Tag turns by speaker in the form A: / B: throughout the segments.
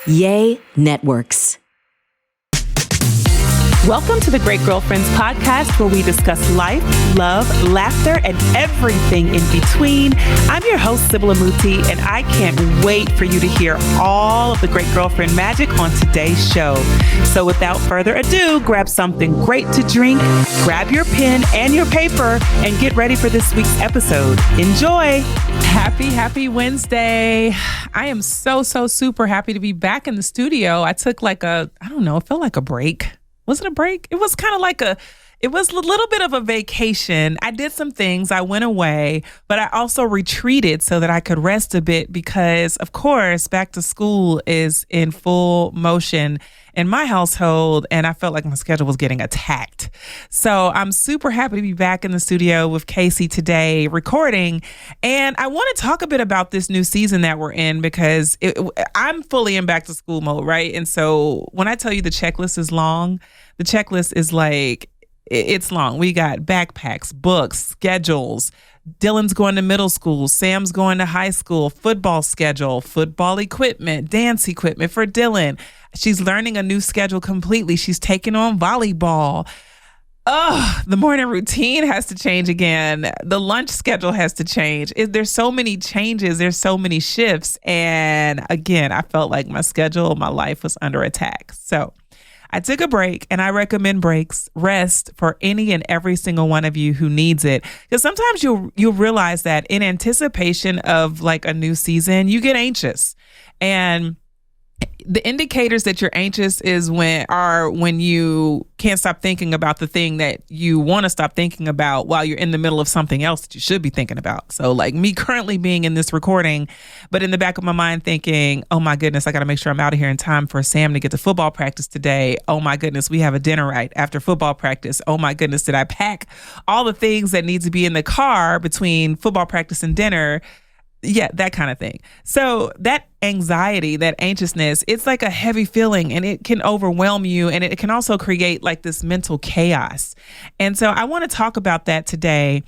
A: Yay Networks.
B: Welcome to the Great Girlfriends podcast, where we discuss life, love, laughter, and everything in between. I'm your host, Sybil Amuti, and I can't wait for you to hear all of the Great Girlfriend magic on today's show. So without further ado, grab something great to drink, grab your pen and your paper, and get ready for this week's episode. Enjoy! Happy Wednesday. I am so super happy to be back in the studio. I took it felt like a break. Was it a break? It was kind of it was a little bit of a vacation. I did some things. I went away, but I also retreated so that I could rest a bit because, of course, back to school is in full motion in my household, and I felt like my schedule was getting attacked. So I'm super happy to be back in the studio with Casey today recording, and I want to talk a bit about this new season that we're in because I'm fully in back to school mode, right? And so when I tell you the checklist is long, the checklist is it's long. We got backpacks, books, schedules. Dylan's going to middle school. Sam's going to high school. Football schedule, football equipment, dance equipment for Dylan. She's learning a new schedule completely. She's taking on volleyball. The morning routine has to change again. The lunch schedule has to change. There's so many changes. There's so many shifts. And again, I felt like my schedule, my life was under attack. So I took a break, and I recommend rest for any and every single one of you who needs it. Because sometimes you'll realize that in anticipation of a new season, you get anxious. And the indicators that you're anxious is when you can't stop thinking about the thing that you want to stop thinking about while you're in the middle of something else that you should be thinking about. So me currently being in this recording, but in the back of my mind thinking, oh my goodness, I got to make sure I'm out of here in time for Sam to get to football practice today. Oh my goodness, we have a dinner right after football practice. Oh my goodness, did I pack all the things that need to be in the car between football practice and dinner? Yeah, that kind of thing. So that anxiety, that anxiousness, it's like a heavy feeling, and it can overwhelm you, and it can also create this mental chaos. And so I want to talk about that today.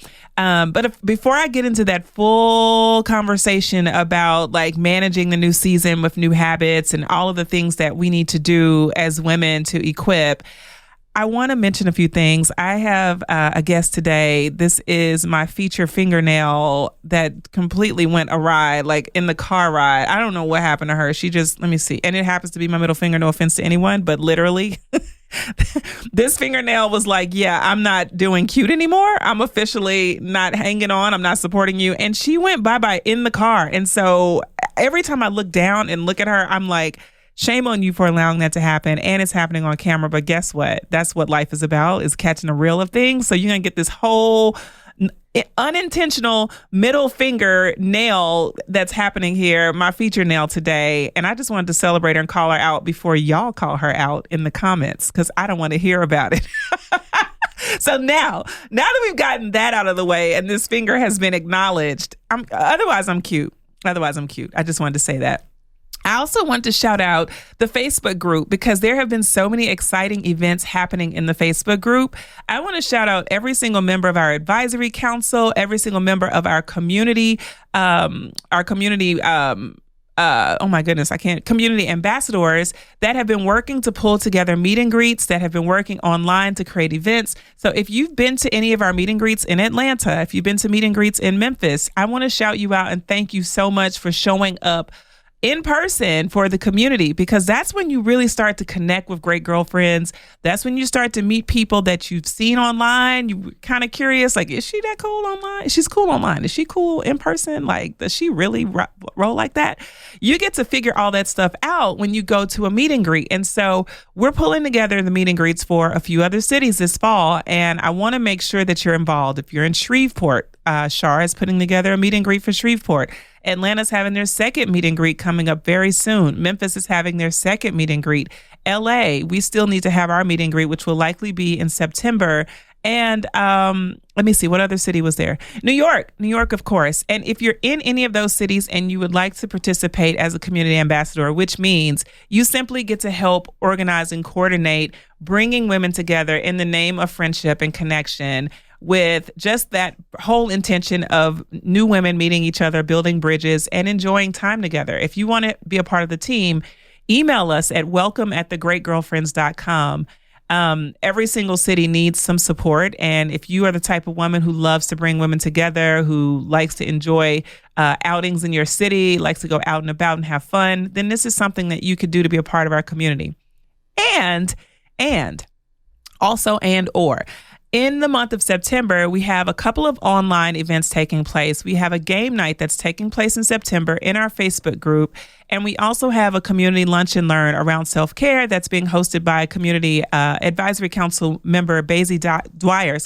B: Before I get into that full conversation about managing the new season with new habits and all of the things that we need to do as women to equip, I want to mention a few things. I have a guest today. This is my feature fingernail that completely went awry, in the car ride. I don't know what happened to her. She just, let me see. And it happens to be my middle finger. No offense to anyone, but literally this fingernail was yeah, I'm not doing cute anymore. I'm officially not hanging on. I'm not supporting you. And she went bye-bye in the car. And so every time I look down and look at her, I'm shame on you for allowing that to happen. And it's happening on camera. But guess what? That's what life is about, is catching the reel of things. So you're going to get this whole unintentional middle finger nail that's happening here, my feature nail today. And I just wanted to celebrate her and call her out before y'all call her out in the comments, because I don't want to hear about it. So now that we've gotten that out of the way and this finger has been acknowledged, otherwise I'm cute. I just wanted to say that. I also want to shout out the Facebook group, because there have been so many exciting events happening in the Facebook group. I want to shout out every single member of our advisory council, every single member of our community, community ambassadors that have been working to pull together meet and greets, that have been working online to create events. So if you've been to any of our meet and greets in Atlanta, if you've been to meet and greets in Memphis, I want to shout you out and thank you so much for showing up in person for the community, because that's when you really start to connect with great girlfriends. That's when you start to meet people that you've seen online. You're kind of curious, is she that cool online? She's cool online. Is she cool in person? Does she really roll like that? You get to figure all that stuff out when you go to a meet and greet. And so we're pulling together the meet and greets for a few other cities this fall. And I want to make sure that you're involved. If you're in Shreveport, Shar is putting together a meet and greet for Shreveport. Atlanta's having their second meet and greet coming up very soon. Memphis is having their second meet and greet. LA, we still need to have our meet and greet, which will likely be in September. And let me see, what other city was there? New York, of course. And if you're in any of those cities and you would like to participate as a community ambassador, which means you simply get to help organize and coordinate, bringing women together in the name of friendship and connection, with just that whole intention of new women meeting each other, building bridges, and enjoying time together. If you want to be a part of the team, email us at welcome@thegreatgirlfriends.com. Every single city needs some support. And if you are the type of woman who loves to bring women together, who likes to enjoy outings in your city, likes to go out and about and have fun, then this is something that you could do to be a part of our community. And in the month of September, we have a couple of online events taking place. We have a game night that's taking place in September in our Facebook group. And we also have a community lunch and learn around self-care that's being hosted by Community Advisory Council member Basie Dwyer,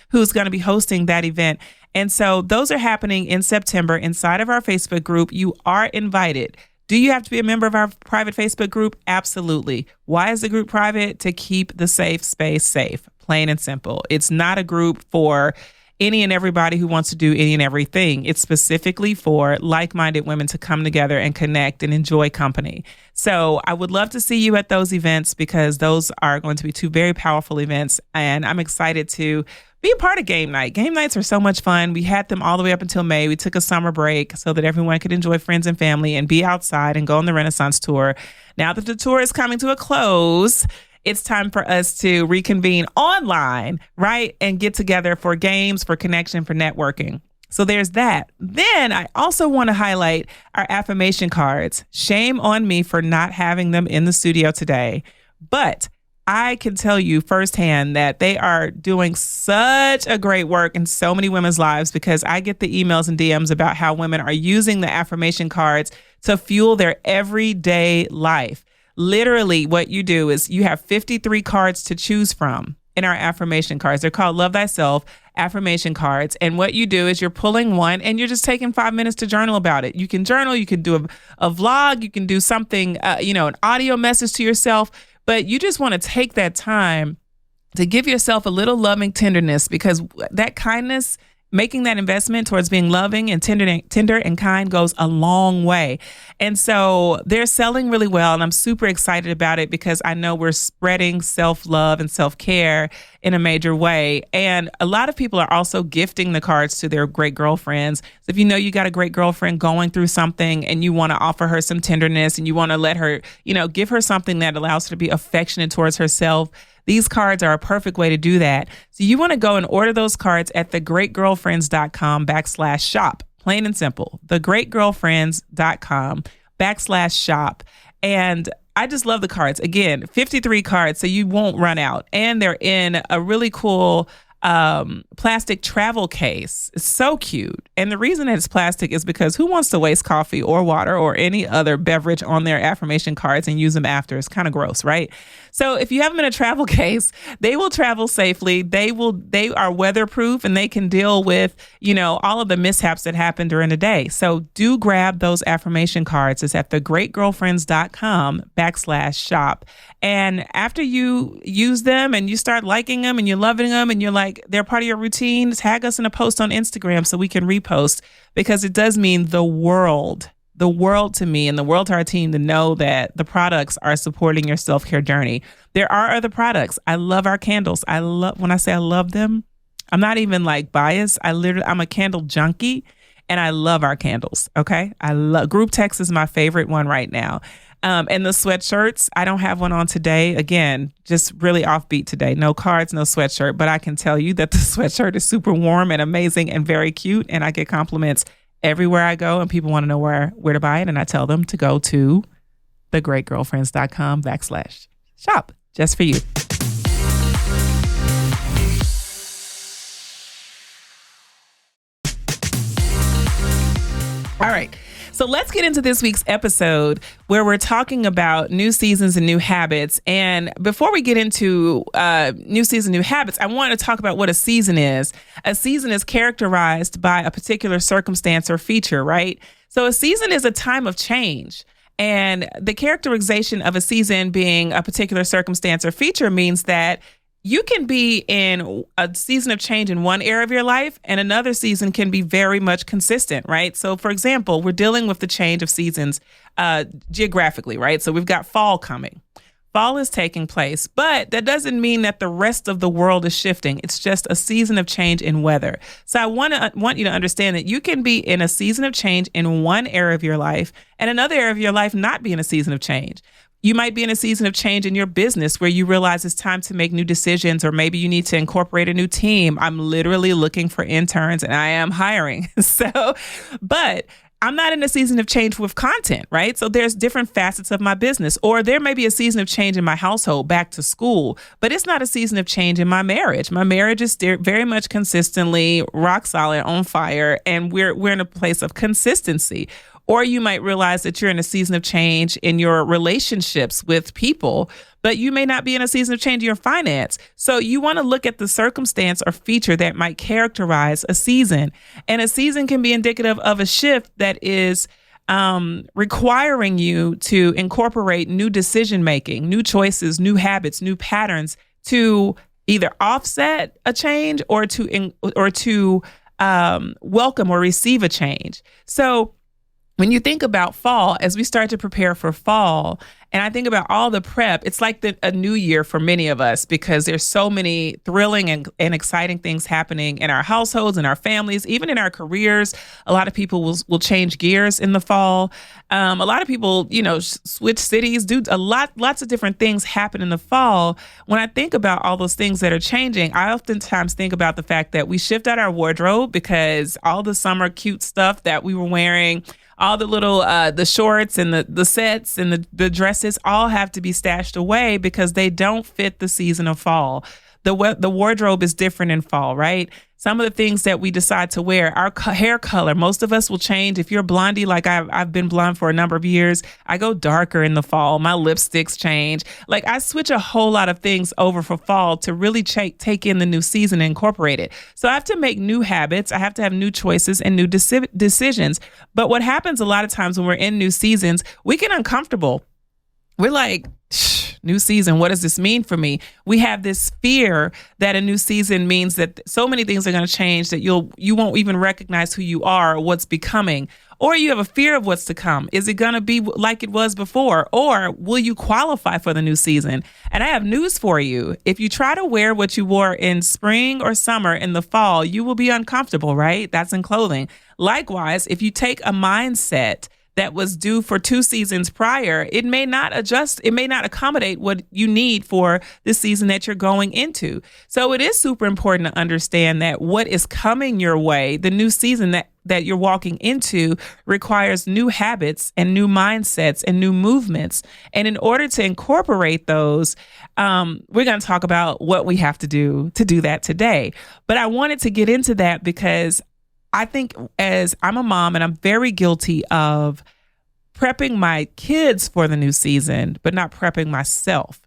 B: who's going to be hosting that event. And so those are happening in September inside of our Facebook group. You are invited. Do you have to be a member of our private Facebook group? Absolutely. Why is the group private? To keep the safe space safe. Plain and simple. It's not a group for any and everybody who wants to do any and everything. It's specifically for like-minded women to come together and connect and enjoy company. So I would love to see you at those events because those are going to be two very powerful events. And I'm excited to be a part of game night. Game nights are so much fun. We had them all the way up until May. We took a summer break so that everyone could enjoy friends and family and be outside and go on the Renaissance tour. Now that the tour is coming to a close, it's time for us to reconvene online, right? And get together for games, for connection, for networking. So there's that. Then I also want to highlight our affirmation cards. Shame on me for not having them in the studio today. But I can tell you firsthand that they are doing such a great work in so many women's lives because I get the emails and DMs about how women are using the affirmation cards to fuel their everyday life. Literally, what you do is you have 53 cards to choose from in our affirmation cards. They're called Love Thyself affirmation cards. And what you do is you're pulling one and you're just taking 5 minutes to journal about it. You can journal, you can do a vlog, you can do something, an audio message to yourself, but you just want to take that time to give yourself a little loving tenderness because that kindness, making that investment towards being loving and tender and kind goes a long way. And so they're selling really well. And I'm super excited about it because I know we're spreading self-love and self-care in a major way. And a lot of people are also gifting the cards to their great girlfriends. So if you know you got a great girlfriend going through something and you want to offer her some tenderness and you want to let her, give her something that allows her to be affectionate towards herself, these cards are a perfect way to do that. So you want to go and order those cards at thegreatgirlfriends.com/shop. Plain and simple. thegreatgirlfriends.com/shop. And I just love the cards. Again, 53 cards, so you won't run out. And they're in a really cool plastic travel case. It's so cute. And the reason that it's plastic is because who wants to waste coffee or water or any other beverage on their affirmation cards and use them after? It's kind of gross, right? So if you have them in a travel case, they will travel safely. They are weatherproof and they can deal with, all of the mishaps that happen during the day. So do grab those affirmation cards. It's at thegreatgirlfriends.com/shop. And after you use them and you start liking them and you're loving them and you're like, they're part of your routine, tag us in a post on Instagram so we can repost because it does mean the world to me and the world to our team to know that the products are supporting your self-care journey. There are other products. I love our candles. When I say I love them, I'm not even biased. I'm a candle junkie and I love our candles. Okay. Group Text is my favorite one right now. And the sweatshirts, I don't have one on today. Again, just really offbeat today. No cards, no sweatshirt. But I can tell you that the sweatshirt is super warm and amazing and very cute. And I get compliments everywhere I go. And people want to know where to buy it. And I tell them to go to thegreatgirlfriends.com/shop just for you. All right. So let's get into this week's episode where we're talking about new seasons and new habits. And before we get into new season, new habits, I want to talk about what a season is. A season is characterized by a particular circumstance or feature, right? So a season is a time of change. And the characterization of a season being a particular circumstance or feature means that you can be in a season of change in one area of your life and another season can be very much consistent, right? So for example, we're dealing with the change of seasons geographically, right? So we've got fall coming. Fall is taking place, but that doesn't mean that the rest of the world is shifting. It's just a season of change in weather. So I want you to understand that you can be in a season of change in one area of your life and another area of your life not be in a season of change. You might be in a season of change in your business where you realize it's time to make new decisions, or maybe you need to incorporate a new team. I'm literally looking for interns and I am hiring. But I'm not in a season of change with content, right? So there's different facets of my business, or there may be a season of change in my household, back to school, but it's not a season of change in my marriage. My marriage is very much consistently rock solid, on fire, and we're in a place of consistency. Or you might realize that you're in a season of change in your relationships with people, but you may not be in a season of change in your finance. So you want to look at the circumstance or feature that might characterize a season. And a season can be indicative of a shift that is requiring you to incorporate new decision-making, new choices, new habits, new patterns to either offset a change or to welcome or receive a change. So when you think about fall, as we start to prepare for fall, and I think about all the prep, it's like a new year for many of us because there's so many thrilling and exciting things happening in our households, in our families, even in our careers. A lot of people will change gears in the fall. A lot of people, switch cities, lots of different things happen in the fall. When I think about all those things that are changing, I oftentimes think about the fact that we shift out our wardrobe because all the summer cute stuff that we were wearing, all the little, the shorts and the sets and the dresses all have to be stashed away because they don't fit the season of fall. The wardrobe is different in fall, right? Some of the things that we decide to wear, our hair color, most of us will change. If you're a blondie, like I've been blonde for a number of years, I go darker in the fall. My lipsticks change. Like I switch a whole lot of things over for fall to really take in the new season and incorporate it. So I have to make new habits. I have to have new choices and new decisions. But what happens a lot of times when we're in new seasons, we get uncomfortable. We're like, new season, what does this mean for me? We have this fear that a new season means that so many things are going to change that you won't even recognize who you are or what's becoming. Or you have a fear of what's to come. Is it going to be like it was before? Or will you qualify for the new season? And I have news for you. If you try to wear what you wore in spring or summer in the fall, you will be uncomfortable, right? That's in clothing. Likewise, if you take a mindset that was due for 2 seasons prior, it may not adjust, it may not accommodate what you need for the season that you're going into. So it is super important to understand that what is coming your way, the new season that you're walking into, requires new habits and new mindsets and new movements. And in order to incorporate those, we're going to talk about what we have to do that today. But I wanted to get into that because I think as I'm a mom and I'm very guilty of prepping my kids for the new season, but not prepping myself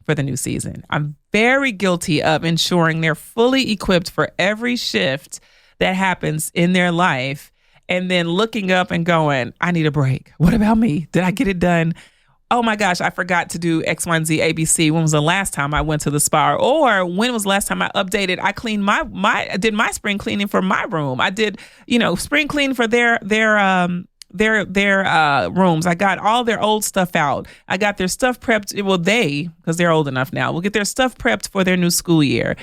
B: for the new season. I'm very guilty of ensuring they're fully equipped for every shift that happens in their life and then looking up and going, I need a break. What about me? Did I get it done? Oh my gosh, I forgot to do X, Y, and Z, ABC. When was the last time I went to the spa? Or when was the last time I updated? I cleaned I did my spring cleaning for my room. I did, spring cleaning for their rooms. I got all their old stuff out. I got their stuff prepped. Well, because they're old enough now, will get their stuff prepped for their new school year.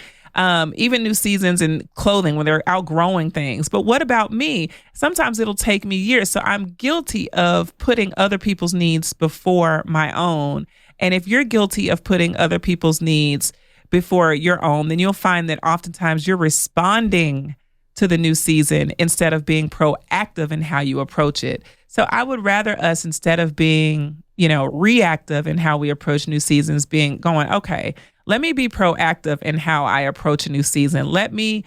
B: Even new seasons in clothing when they're outgrowing things. But what about me? Sometimes it'll take me years. So I'm guilty of putting other people's needs before my own. And if you're guilty of putting other people's needs before your own, then you'll find that oftentimes you're responding to the new season instead of being proactive in how you approach it. So I would rather us, instead of being, reactive in how we approach new seasons, going, okay, let me be proactive in how I approach a new season. Let me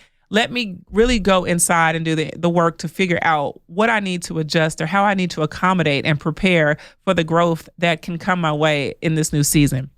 B: really go inside and do the work to figure out what I need to adjust or how I need to accommodate and prepare for the growth that can come my way in this new season.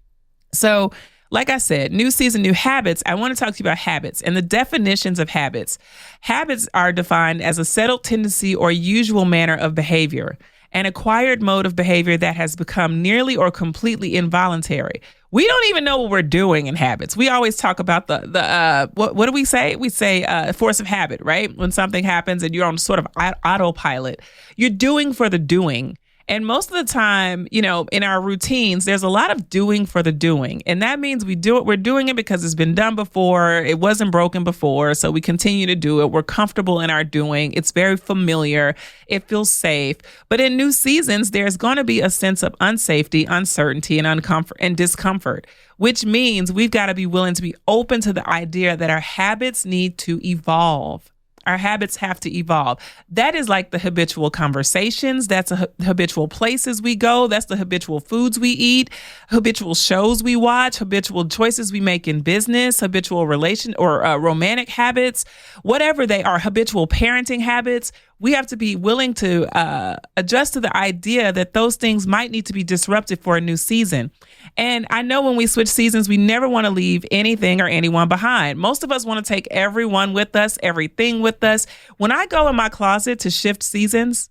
B: So, like I said, new season, new habits. I want to talk to you about habits and the definitions of habits. Habits are defined as a settled tendency or usual manner of behavior, an acquired mode of behavior that has become nearly or completely involuntary. We don't even know what we're doing in habits. We always talk about what do we say? We say force of habit, right? When something happens and you're on sort of autopilot, you're doing for the doing. And most of the time, in our routines, there's a lot of doing for the doing. And that means we're doing it because it's been done before. It wasn't broken before. So we continue to do it. We're comfortable in our doing. It's very familiar. It feels safe. But in new seasons, there's going to be a sense of unsafety, uncertainty, and discomfort, which means we've got to be willing to be open to the idea that our habits need to evolve. Our habits have to evolve. That is like the habitual conversations. That's the habitual places we go. That's the habitual foods we eat, habitual shows we watch, habitual choices we make in business, habitual relation or romantic habits, whatever they are, habitual parenting habits. We have to be willing to adjust to the idea that those things might need to be disrupted for a new season. And I know when we switch seasons, we never want to leave anything or anyone behind. Most of us want to take everyone with us, everything with us. When I go in my closet to shift seasons,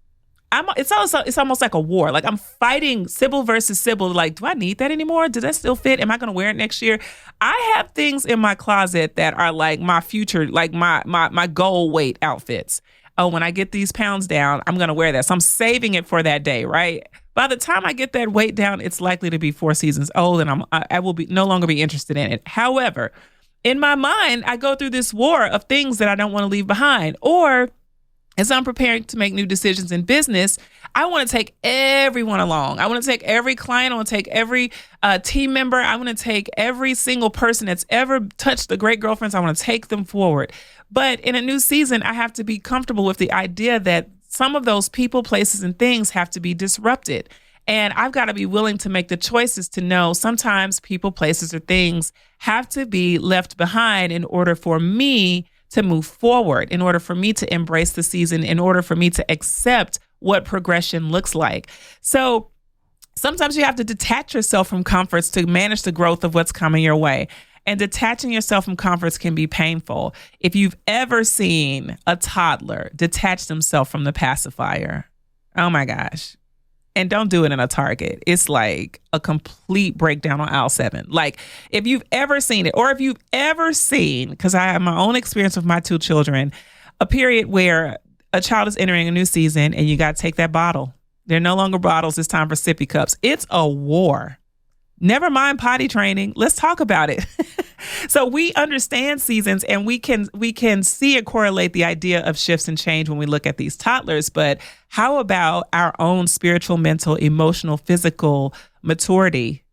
B: it's almost like a war. Like I'm fighting Sybil versus Sybil. Like, do I need that anymore? Does that still fit? Am I going to wear it next year? I have things in my closet that are like my future, like my goal weight outfits. Oh, when I get these pounds down, I'm going to wear that. So I'm saving it for that day, right? By the time I get that weight down, it's likely to be 4 seasons old, and I will be no longer be interested in it. However, in my mind, I go through this war of things that I don't want to leave behind. Or as I'm preparing to make new decisions in business, I want to take everyone along. I want to take every client. I want to take every team member. I want to take every single person that's ever touched the Great Girlfriends. I want to take them forward. But in a new season, I have to be comfortable with the idea that some of those people, places, and things have to be disrupted. And I've got to be willing to make the choices to know sometimes people, places, or things have to be left behind in order for me to move forward, in order for me to embrace the season, in order for me to accept what progression looks like. So sometimes you have to detach yourself from comforts to manage the growth of what's coming your way. And detaching yourself from comforts can be painful. If you've ever seen a toddler detach themselves from the pacifier, oh my gosh. And don't do it in a Target. It's like a complete breakdown on aisle 7. Like if you've ever seen it, or if you've ever seen, because I have my own experience with my 2 children, a period where a child is entering a new season and you got to take that bottle. They're no longer bottles. It's time for sippy cups. It's a war. Never mind potty training. Let's talk about it. So we understand seasons, and we can see and correlate the idea of shifts and change when we look at these toddlers. But how about our own spiritual, mental, emotional, physical maturity?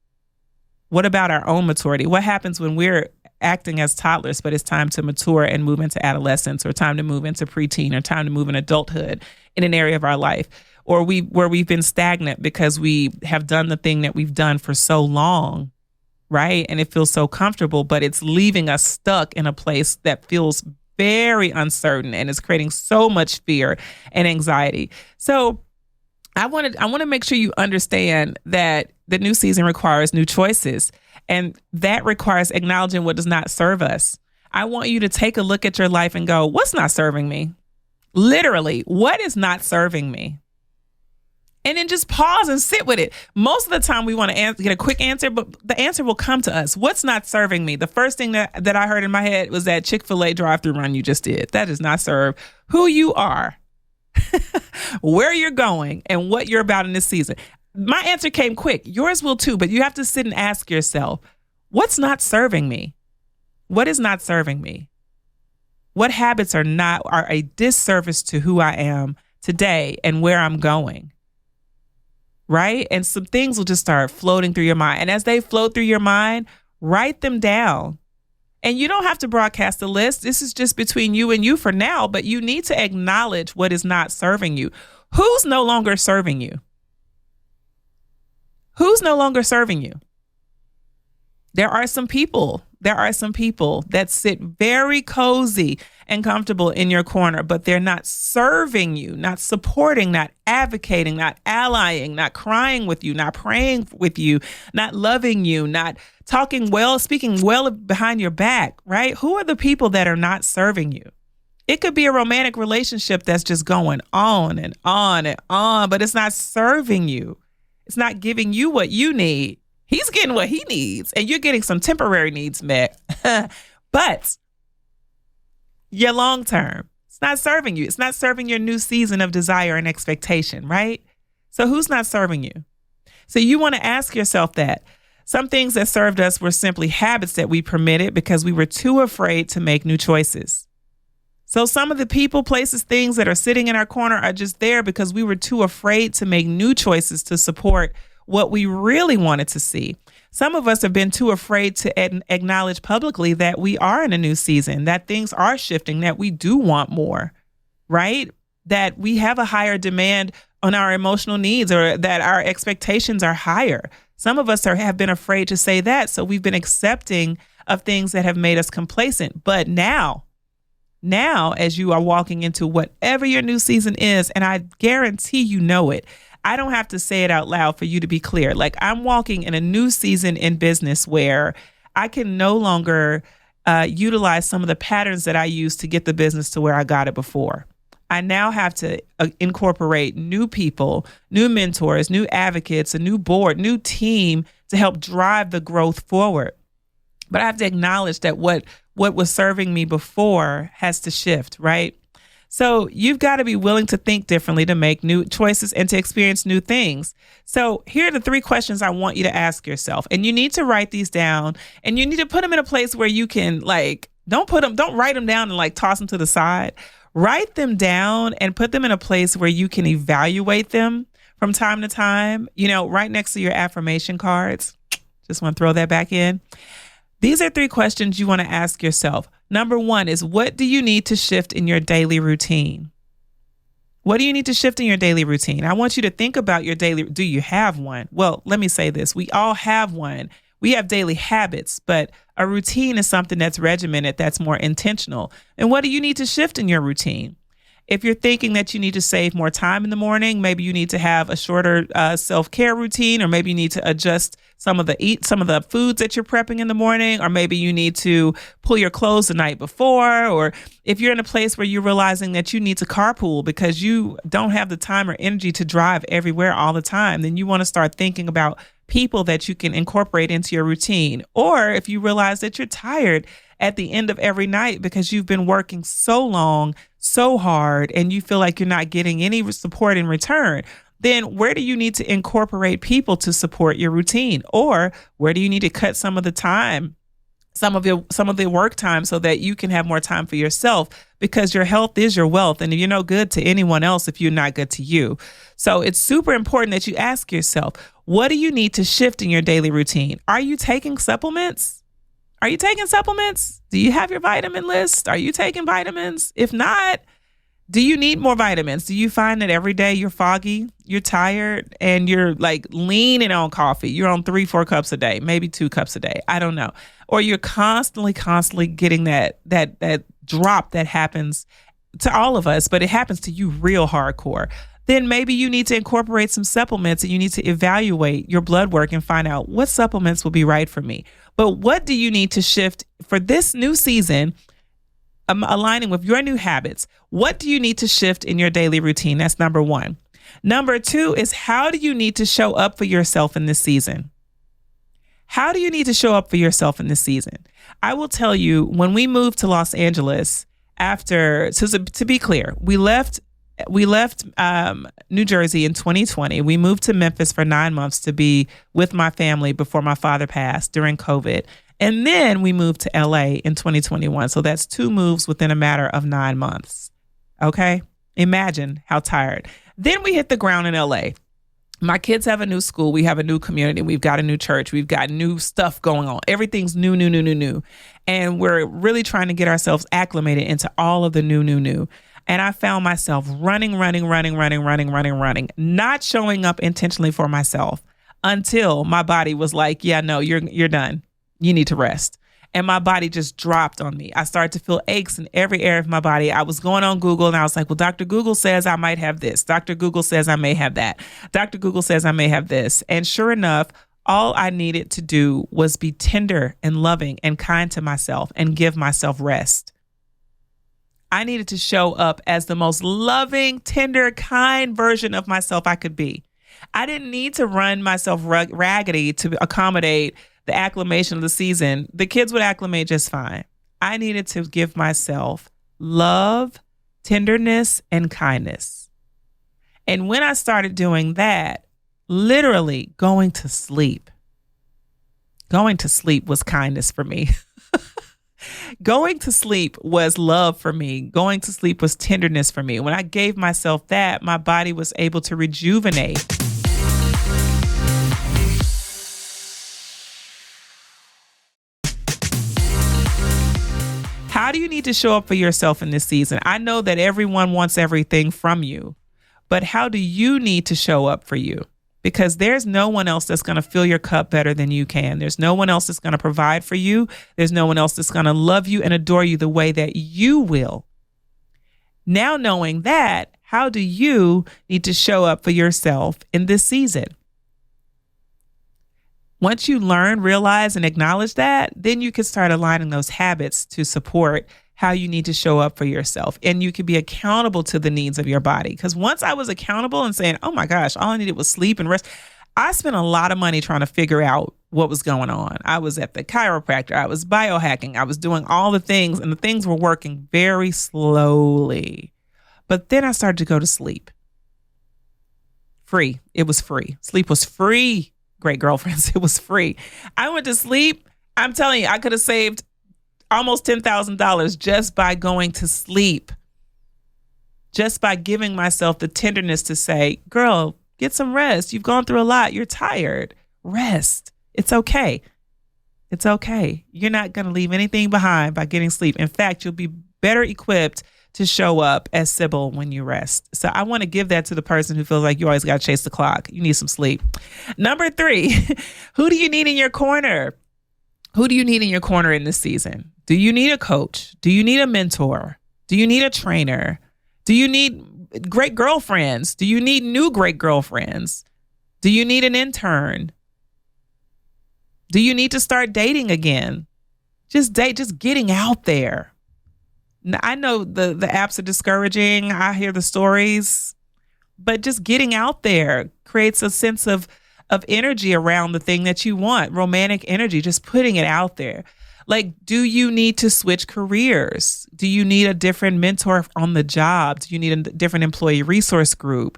B: What about our own maturity? What happens when we're acting as toddlers, but it's time to mature and move into adolescence, or time to move into preteen, or time to move in adulthood in an area of our life? Or where we've been stagnant because we have done the thing that we've done for so long, right? And it feels so comfortable, but it's leaving us stuck in a place that feels very uncertain and is creating so much fear and anxiety. So I want to make sure you understand that the new season requires new choices, and that requires acknowledging what does not serve us. I want you to take a look at your life and go, what's not serving me? Literally, what is not serving me? And then just pause and sit with it. Most of the time we want to get a quick answer, but the answer will come to us. What's not serving me? The first thing that I heard in my head was that Chick-fil-A drive-thru run you just did. That does not serve who you are, where you're going, and what you're about in this season. My answer came quick. Yours will too, but you have to sit and ask yourself, what's not serving me? What is not serving me? What habits are a disservice to who I am today and where I'm going? Right? And some things will just start floating through your mind. And as they float through your mind, write them down. And you don't have to broadcast the list. This is just between you and you for now, but you need to acknowledge what is not serving you. Who's no longer serving you? Who's no longer serving you? There are some people that sit very cozy and comfortable in your corner, but they're not serving you, not supporting, not advocating, not allying, not crying with you, not praying with you, not loving you, not talking well, speaking well behind your back, right? Who are the people that are not serving you? It could be a romantic relationship that's just going on and on and on, but it's not serving you. It's not giving you what you need. He's getting what he needs, and you're getting some temporary needs met. But your long term, it's not serving you. It's not serving your new season of desire and expectation, right? So who's not serving you? So you want to ask yourself that. Some things that served us were simply habits that we permitted because we were too afraid to make new choices. So some of the people, places, things that are sitting in our corner are just there because we were too afraid to make new choices to support what we really wanted to see. Some of us have been too afraid to acknowledge publicly that we are in a new season, that things are shifting, that we do want more, right? That we have a higher demand on our emotional needs, or that our expectations are higher. Some of us have been afraid to say that. So we've been accepting of things that have made us complacent. But now, as you are walking into whatever your new season is, and I guarantee you know it, I don't have to say it out loud for you to be clear. Like, I'm walking in a new season in business where I can no longer utilize some of the patterns that I used to get the business to where I got it before. I now have to incorporate new people, new mentors, new advocates, a new board, new team to help drive the growth forward. But I have to acknowledge that what was serving me before has to shift, right? So you've got to be willing to think differently, to make new choices and to experience new things. So here are the 3 questions I want you to ask yourself. And you need to write these down, and you need to put them in a place where you can, like, don't write them down and like toss them to the side. Write them down and put them in a place where you can evaluate them from time to time, right next to your affirmation cards. Just want to throw that back in. These are 3 questions you want to ask yourself. Number 1 is, what do you need to shift in your daily routine? What do you need to shift in your daily routine? I want you to think about your daily. Do you have one? Well, let me say this. We all have one. We have daily habits, but a routine is something that's regimented, that's more intentional. And what do you need to shift in your routine? If you're thinking that you need to save more time in the morning, maybe you need to have a shorter self-care routine, or maybe you need to adjust some of the foods that you're prepping in the morning, or maybe you need to pull your clothes the night before. Or if you're in a place where you're realizing that you need to carpool because you don't have the time or energy to drive everywhere all the time, then you want to start thinking about people that you can incorporate into your routine. Or if you realize that you're tired at the end of every night because you've been working so long, so hard, and you feel like you're not getting any support in return, then where do you need to incorporate people to support your routine? Or where do you need to cut some of the time, some of the work time, so that you can have more time for yourself? Because your health is your wealth, and you're no good to anyone else if you're not good to you. So it's super important that you ask yourself, what do you need to shift in your daily routine? Are you taking supplements? Are you taking supplements? Do you have your vitamin list? Are you taking vitamins? If not, do you need more vitamins? Do you find that every day you're foggy, you're tired, and you're like leaning on coffee? You're on 3-4 cups a day, maybe 2 cups a day. I don't know. Or you're constantly getting that drop that happens to all of us, but it happens to you real hardcore. Then maybe you need to incorporate some supplements, and you need to evaluate your blood work and find out what supplements will be right for me. But what do you need to shift for this new season, aligning with your new habits? What do you need to shift in your daily routine? That's number 1. Number 2 is, how do you need to show up for yourself in this season? How do you need to show up for yourself in this season? I will tell you, when we moved to Los Angeles to be clear, we left New Jersey in 2020. We moved to Memphis for 9 months to be with my family before my father passed during COVID. And then we moved to LA in 2021. So that's 2 moves within a matter of 9 months. Okay. Imagine how tired. Then we hit the ground in LA. My kids have a new school. We have a new community. We've got a new church. We've got new stuff going on. Everything's new. And we're really trying to get ourselves acclimated into all of the new. And I found myself running, not showing up intentionally for myself until my body was like, yeah, no, you're done. You need to rest. And my body just dropped on me. I started to feel aches in every area of my body. I was going on Google and I was like, well, Dr. Google says I might have this. Dr. Google says I may have that. Dr. Google says I may have this. And sure enough, all I needed to do was be tender and loving and kind to myself and give myself rest. I needed to show up as the most loving, tender, kind version of myself I could be. I didn't need to run myself raggedy to accommodate the acclimation of the season. The kids would acclimate just fine. I needed to give myself love, tenderness, and kindness. And when I started doing that, literally going to sleep was kindness for me. Going to sleep was love for me. Going to sleep was tenderness for me. When I gave myself that, my body was able to rejuvenate. How do you need to show up for yourself in this season? I know that everyone wants everything from you, but how do you need to show up for you? Because there's no one else that's going to fill your cup better than you can. There's no one else that's going to provide for you. There's no one else that's going to love you and adore you the way that you will. Now knowing that, how do you need to show up for yourself in this season? Once you learn, realize, and acknowledge that, then you can start aligning those habits to support how you need to show up for yourself. And you can be accountable to the needs of your body. Because once I was accountable and saying, oh my gosh, all I needed was sleep and rest, I spent a lot of money trying to figure out what was going on. I was at the chiropractor. I was biohacking. I was doing all the things, and the things were working very slowly. But then I started to go to sleep. Free. It was free. Sleep was free. Great girlfriends. It was free. I went to sleep. I'm telling you, I could have saved almost $10,000 just by going to sleep. Just by giving myself the tenderness to say, girl, get some rest. You've gone through a lot. You're tired. Rest. It's okay. It's okay. You're not going to leave anything behind by getting sleep. In fact, you'll be better equipped to show up as Sybil when you rest. So I want to give that to the person who feels like you always got to chase the clock. You need some sleep. Number 3, who do you need in your corner? Who do you need in your corner in this season? Do you need a coach? Do you need a mentor? Do you need a trainer? Do you need great girlfriends? Do you need new great girlfriends? Do you need an intern? Do you need to start dating again? Just getting out there. Now, I know the apps are discouraging. I hear the stories, but just getting out there creates a sense of energy around the thing that you want, romantic energy, just putting it out there. Like, do you need to switch careers? Do you need a different mentor on the job? Do you need a different employee resource group?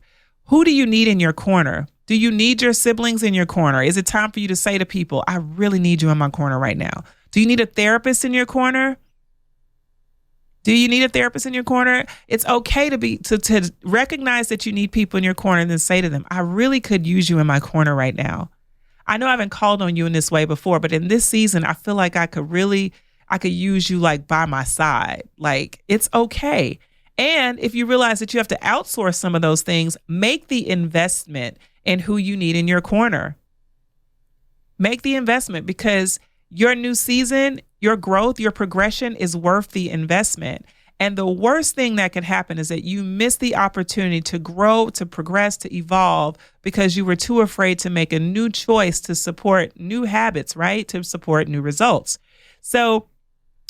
B: Who do you need in your corner? Do you need your siblings in your corner? Is it time for you to say to people, I really need you in my corner right now? Do you need a therapist in your corner? Do you need a therapist in your corner? It's okay to recognize that you need people in your corner and then say to them, I really could use you in my corner right now. I know I haven't called on you in this way before, but in this season, I feel like I could use you like by my side. Like, it's okay. And if you realize that you have to outsource some of those things, make the investment in who you need in your corner. Make the investment, because your new season, your growth, your progression is worth the investment. And the worst thing that could happen is that you miss the opportunity to grow, to progress, to evolve, because you were too afraid to make a new choice to support new habits, right? To support new results. So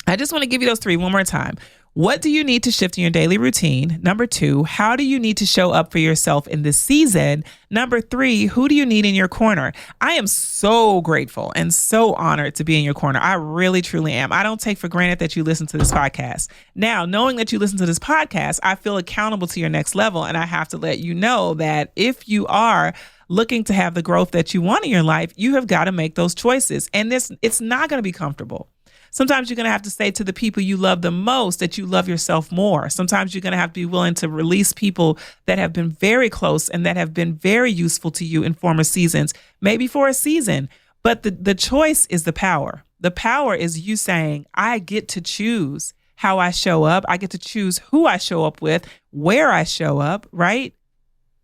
B: I just want to give you those 3 one more time. What do you need to shift in your daily routine? Number 2, how do you need to show up for yourself in this season? Number 3, who do you need in your corner? I am so grateful and so honored to be in your corner. I really, truly am. I don't take for granted that you listen to this podcast. Now, knowing that you listen to this podcast, I feel accountable to your next level. And I have to let you know that if you are looking to have the growth that you want in your life, you have got to make those choices. And it's not going to be comfortable. Sometimes you're going to have to say to the people you love the most that you love yourself more. Sometimes you're going to have to be willing to release people that have been very close and that have been very useful to you in former seasons, maybe for a season. But the choice is the power. The power is you saying, I get to choose how I show up. I get to choose who I show up with, where I show up, right?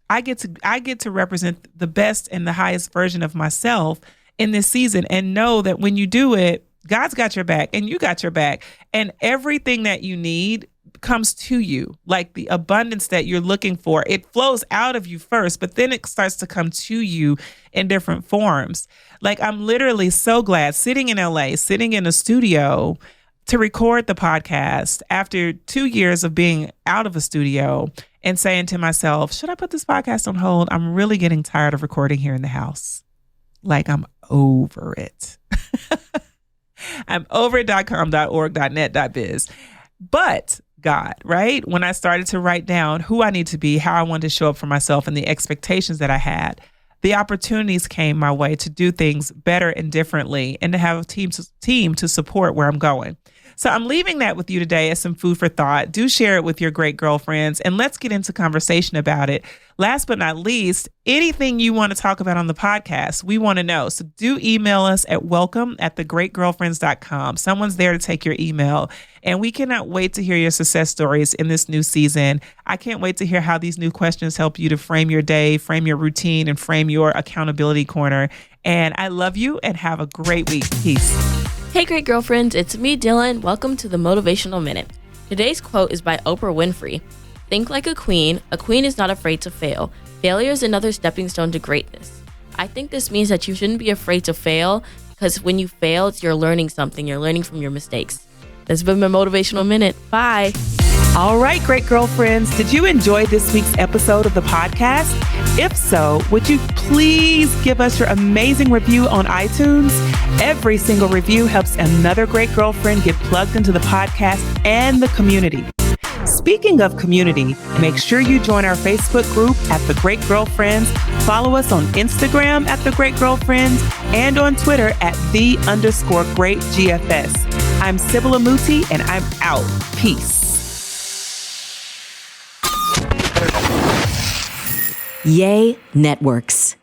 B: I get to represent the best and the highest version of myself in this season, and know that when you do it, God's got your back and you got your back, and everything that you need comes to you. Like the abundance that you're looking for, it flows out of you first, but then it starts to come to you in different forms. Like, I'm literally so glad sitting in LA, sitting in a studio to record the podcast after 2 years of being out of a studio and saying to myself, should I put this podcast on hold? I'm really getting tired of recording here in the house. Like, I'm over it. I'm over it.com.org.net.biz. But God, right? When I started to write down who I need to be, how I wanted to show up for myself, and the expectations that I had, the opportunities came my way to do things better and differently, and to have a team to support where I'm going. So I'm leaving that with you today as some food for thought. Do share it with your great girlfriends, and let's get into conversation about it. Last but not least, anything you want to talk about on the podcast, we want to know. So do email us at welcome@thegreatgirlfriends.com. Someone's there to take your email, and we cannot wait to hear your success stories in this new season. I can't wait to hear how these new questions help you to frame your day, frame your routine, and frame your accountability corner. And I love you, and have a great week. Peace.
C: Hey, great girlfriends, it's me, Dylan. Welcome to the Motivational Minute. Today's quote is by Oprah Winfrey. Think like a queen. A queen is not afraid to fail. Failure is another stepping stone to greatness. I think this means that you shouldn't be afraid to fail, because when you fail, you're learning something. You're learning from your mistakes. This has been my Motivational Minute. Bye.
B: All right, great girlfriends. Did you enjoy this week's episode of the podcast? If so, would you please give us your amazing review on iTunes? Every single review helps another great girlfriend get plugged into the podcast and the community. Speaking of community, make sure you join our Facebook group at The Great Girlfriends. Follow us on Instagram at The Great Girlfriends and on Twitter at @the_greatGFS. I'm Sybil Amuti, and I'm out. Peace.
A: Yay Networks.